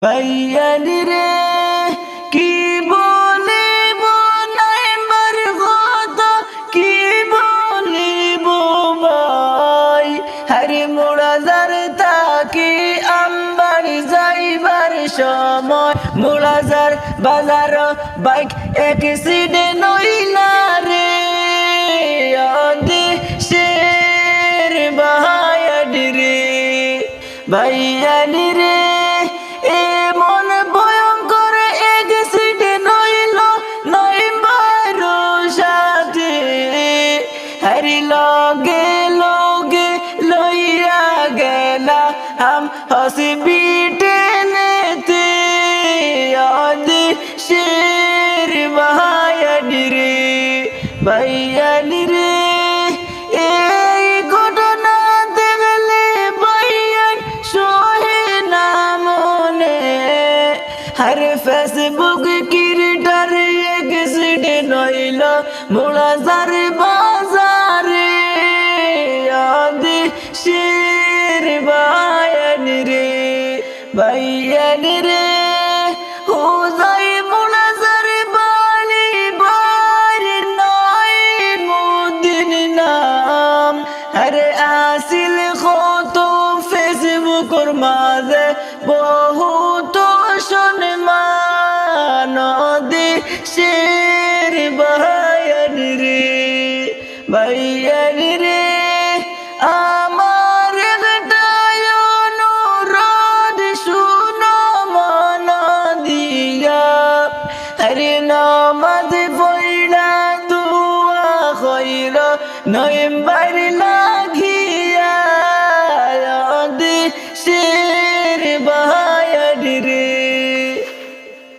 ভাইয়ানি রে কি বলিব নাইবার কথা কি বলিব ভাই হরে মোড়াজার তাকি আমবার যাইবার সময় মোড়াজার বাজার বাইক অ্যাক্সিডেন্ট হইলা রে দেশের ভাইয়ানি রে ভাইয়ানি রে এমন ভয়ঙ্কর অ্যাক্সিডেন্ট হইল নইবার সাথে হরি লগে লগে লইয়া গেলা হাম হসপিটালেতে দেশের ভাইয়ানি রে ভাইয়ানি রে এই ঘটনা দেখলে ভাইয়ান সহে না মনে হর ফেসবুক কিরটার অ্যাক্সিডেন্ট হইল মোড়াজার বাজারে দেশের ভাইয়ানি রে ভাইয়ানি রে ও যাই মোড়াজার বালি বার নয় মুদিন নাম হরে আসিল কত ফেসবুকর মাঝে বহুত সম্মান দেশে